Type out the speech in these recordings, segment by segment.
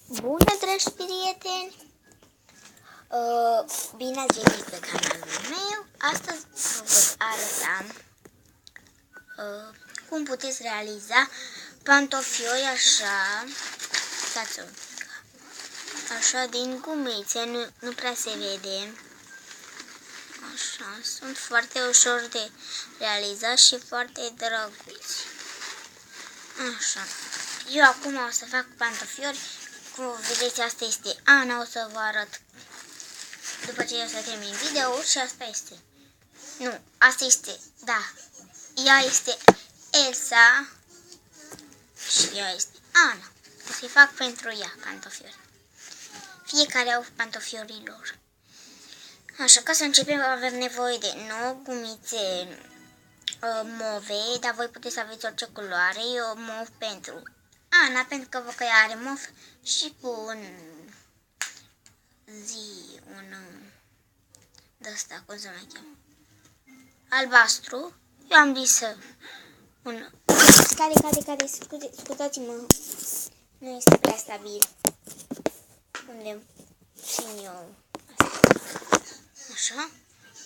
Bună, dragi prieteni! Bine ați venit pe canalul meu. Astăzi vă voi arăta cum puteți realiza pantofiori așa, stați un pic, așa din gumițe, nu prea se vede. Așa, sunt foarte ușor de realizat și foarte drăguți. Așa, eu acum o să fac pantofiori. Cum vedeți, asta este Ana, o să vă arăt după ce eu să termin video și asta este. Nu, asta este, da, ea este Elsa și ea este Ana. O să-i fac pentru ea pantofiori. Fiecare au pantofiorii lor. Așa, ca să începem avem nevoie de 9 gumițe move, dar voi puteți să aveți orice culoare. Eu mov pentru Ana, pentru că văd că ea are mov și pun de-asta, cum se mai cheamă, albastru. Eu am zis un... Cade, scuzați-mă, nu este prea stabil. Unde țin eu asta? Așa,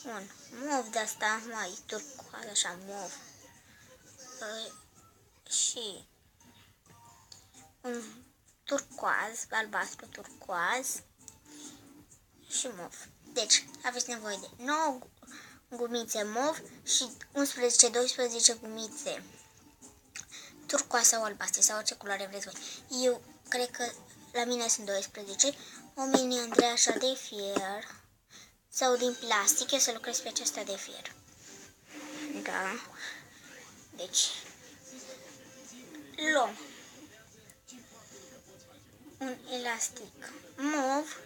un mov de-asta mai turcoaz, așa, mov. Și un turcoaz, albastru turcoaz și mov. Deci, aveți nevoie de 9 gumițe mov și 11-12 gumițe turcoaz sau albastre sau orice culoare vreți voi. Eu cred că la mine sunt 12, o mini Andrei așa de fier sau din plastic. Eu să lucrez pe acesta de fier. Da. Deci, luăm un elastic mov.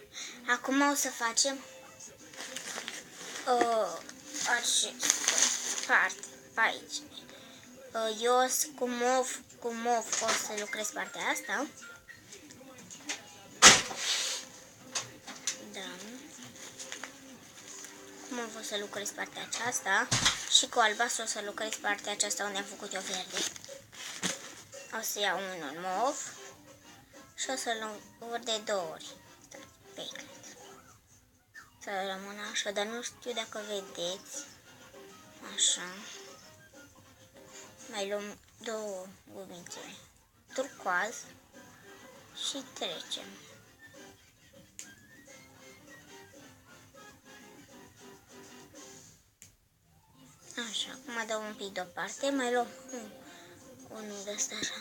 Acum o să facem acest parte pe aici. Eu cu mov o să lucrez partea asta. Da. Cu mov o să lucrez partea aceasta și cu albastru o să lucrez partea aceasta unde am făcut eu verde. O să iau unul mov și o să-l învârt de 2 ori. Să rămână așa, dar nu știu dacă vedeți. Așa. Mai luăm 2 gumițe turcoaz și trecem. Așa, acum dau un pic deoparte, mai luăm unul de ăsta așa,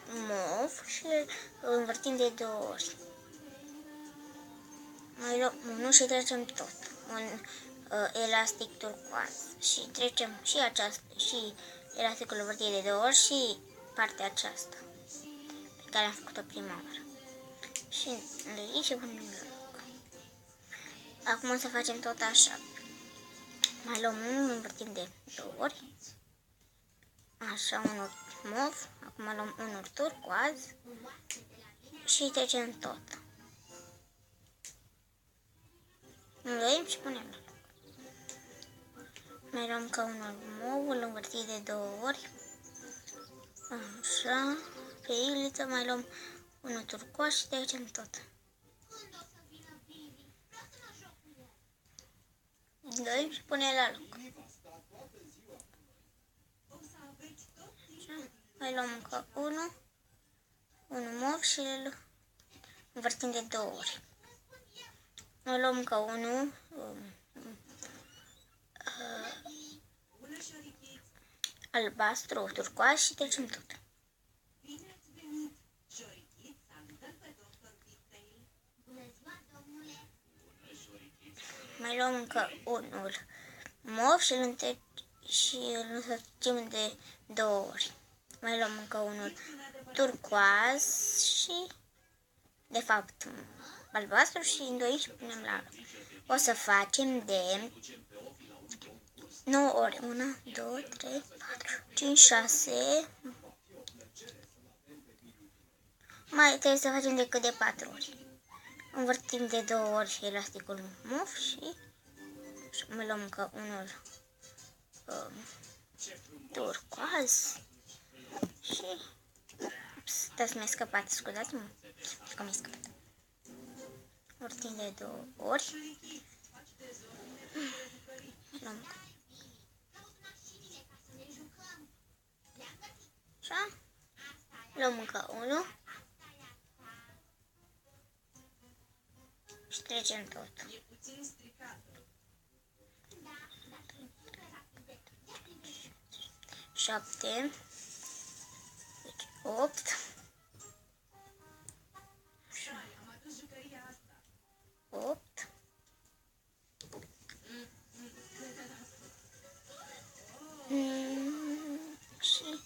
mov și îl învârtim de 2 ori. Mai luăm unul și trecem tot. Un elastic turcoaz și trecem și aceasta și elasticul învârtit de 2 ori și partea aceasta pe care am făcut-o prima oară. Și îl și punem la loc. Acum o să facem tot așa. Mai luăm unul, învârtim de 2 ori. Așa, unul mov. Acum luăm unul turcoaz și trecem tot. Înloim și punem la loc. Mai luăm ca unul mov, îl învârtim de 2 ori. Așa, pe iliță mai luăm unul turcoaz și trecem tot. Înloim și punem la loc. Așa. Mai luăm încă unul mov și îl învârtim de 2 ori. Mai luăm încă unul albastru, turcoaz și trecem tot. Mai luăm încă unul mov și îl învârtim de 2 ori. Mai luăm încă unul turcoaz și, de fapt, albastru și îndoim și punem la loc. O să facem de 9 ori. 1, 2, 3, 4, 5, 6. Mai trebuie să facem decât de 4 ori. Învârtim de 2 ori elasticul mov și mai luăm încă unul turcoaz și... Ups, mi-a scăpat, scuzați-mă că mi-a scăpat. ori timp de 2 ori. Luăm. Așa. Luăm încă unul. Și trecem tot. 7, 8, 8, și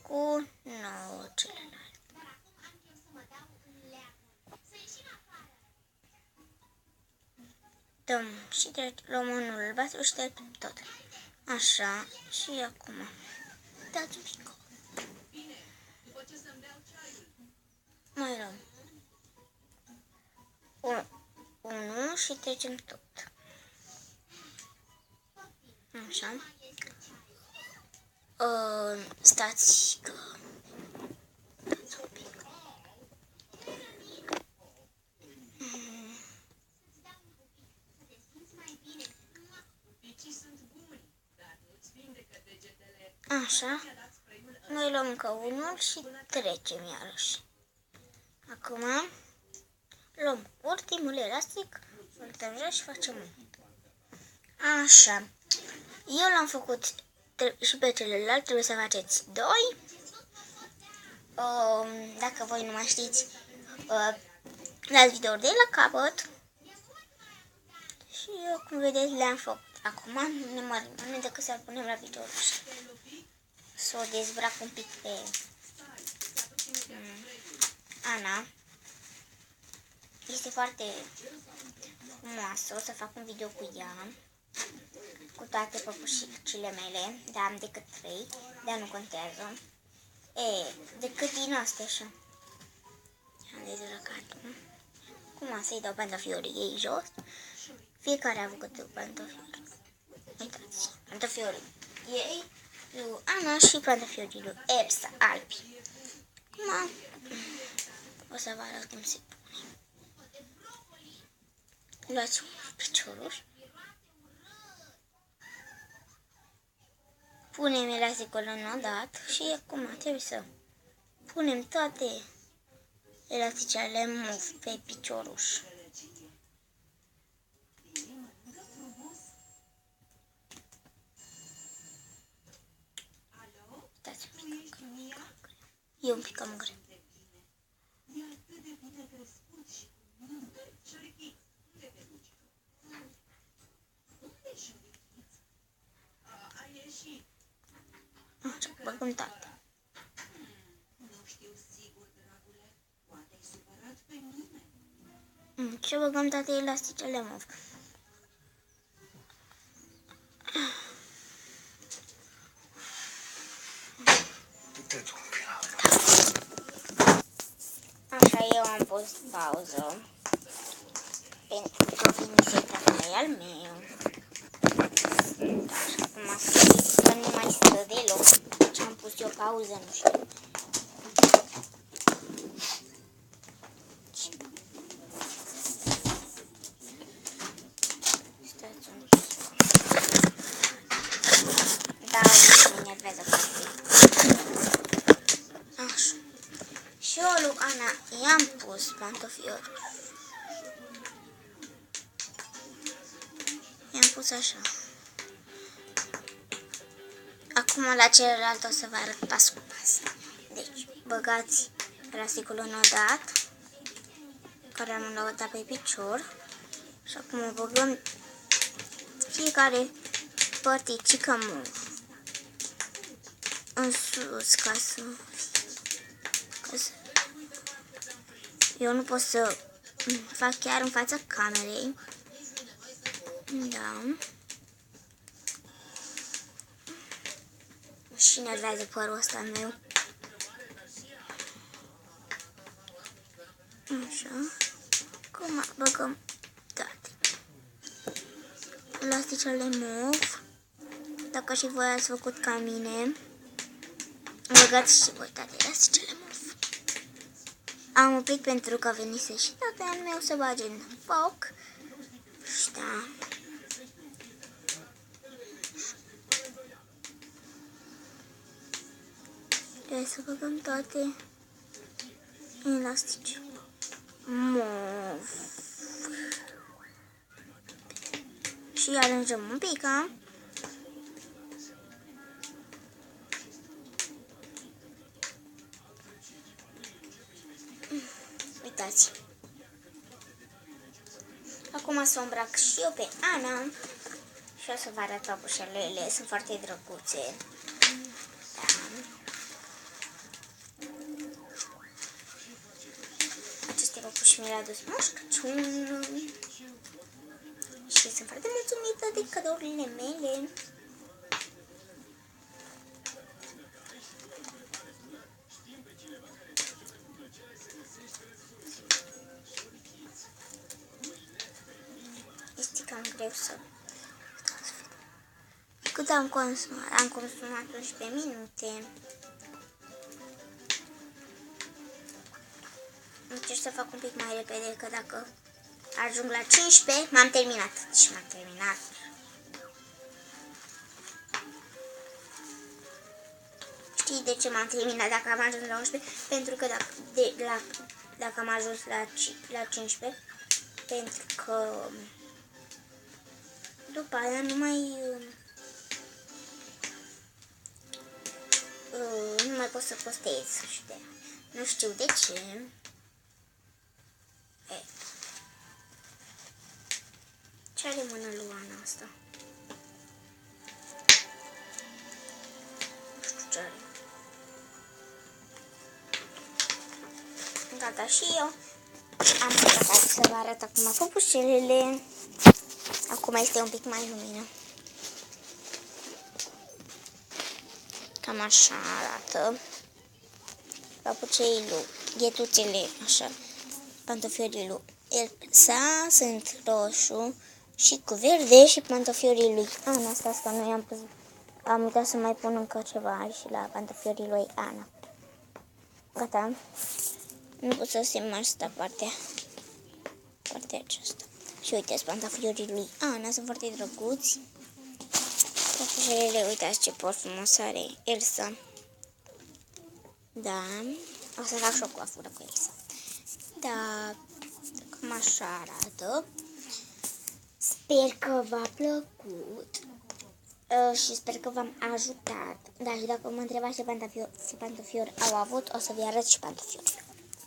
cu 9 celelalte. Dăm și luăm unul albastru și trecem tot. Așa, și acum dați un pic. Mai luăm 1 și trecem tot. Așa. Stați că... Dați un pic. Așa. Noi luăm încă unul și trecem iarăși. Acum luăm ultimul elastic, îl dăm jos și facem unul. Așa. Eu l-am făcut și pe celălalt, trebuie să faceți 2. Dacă voi nu mai știți, dați video de la capăt. Și eu, cum vedeți, le-am făcut. Acum nu ne mai rămâne decât să-l punem la piciorul și să o dezbrac un pic pe Ana. Este foarte frumoasă, o să fac un video cu ea, cu toate păpușicile mele, dar am decât 3, dar nu contează. Decât din astea așa. Am dezbrăcat. Acum să-i dau pantofiorii ei jos. Fiecare a avut câte pantofiori. Uitați, pantofiorii ei, lui Ana și pantofiorii lui Elsa, albi. Acum o să vă arăt cum se pune. Luați un piciorul. Punem elasticul în odat și acum trebuie să punem toate elasticele mov pe picioruș. Uitați un pic, e un pic cam greu. Așa, băgăm toate. Și băgăm toate elasticele mov. Așa, eu am pus pauză pentru că vine secretul al meu. Așa, acum că nu mai stă deloc. Ce am pus eu pauză, nu știu. Stați un pic. Da, mă enervează foarte. Așa. Și eu lui Ana i-am pus pantofiorul. I-am pus așa. Acum la celălalt o să vă arăt pas cu pas. Deci, băgați elasticul în odat, care am înlăutat pe picior. Și acum băgăm fiecare părticică mov în sus ca să... Eu nu pot să fac chiar în fața camerei. Da. Și nervează părul ăsta meu. Așa. Acum băgăm toate elasticele mov. Dacă și voi ați făcut ca mine, băgați și voi toate elasticele mov. am un pic pentru că venise și tatăl meu să bage în foc. Și da. Trebuie să băgăm toate elastice. Și arranjăm un pic, a? Uitați. Acum să o îmbrac și eu pe Ana și o să vă arăt papușelele, sunt foarte drăguțe. Da. Aceste papuși mi le-a dus Moș Crăciun și sunt foarte mulțumită de cadourile mele. Este cam greu să... Cât am consumat? Am consumat 11 minute. Încerc să fac un pic mai repede, că dacă ajung la 15, m-am terminat. Și m-am terminat. Știi de ce m-am terminat dacă am ajuns la 11? Pentru că dacă am ajuns la 15, pentru că după aia nu mai pot să postez. Nu știu de ce. Ce are mână Luana asta? Nu știu ce are. Gata, și eu am încercat să vă arăt acum papușelele. Acum este un pic mai lumină. Cam așa arată papucei lui, ghetuțele, așa, pantofiorii lui Elsa sunt roșu și cu verde și pantofiorii lui Ana. Stați că nu i-am pus, am uitat să mai pun încă ceva și la pantofiorii lui Ana. Gata. Nu pot să se mai sta partea aceasta. Și uitați, pantofiorii lui Ana sunt foarte drăguți. Papușelele, uitați ce por frumos are Elsa. Da, o să fac și o coafură cu Elsa. Da, cam așa arată. Sper că v-a plăcut și sper că v-am ajutat. Da, și dacă mă întrebați ce pantofiori au avut, o să vi arăt și pantofiori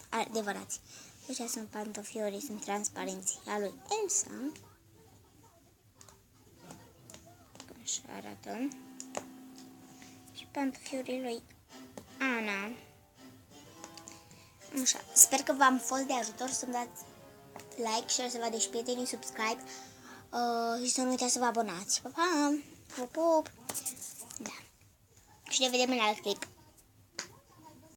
adevărați. Deci sunt pantofiorii, sunt transparenți a lui Elsa. Așa arată. Și pantofiorii lui Ana. Așa. Sper că v-am fost de ajutor, să-mi dați like, share, să vă dați prietenii, subscribe și să nu uitați să vă abonați. Pa, pa! Pup, pup! Da. Și ne vedem în alt clip.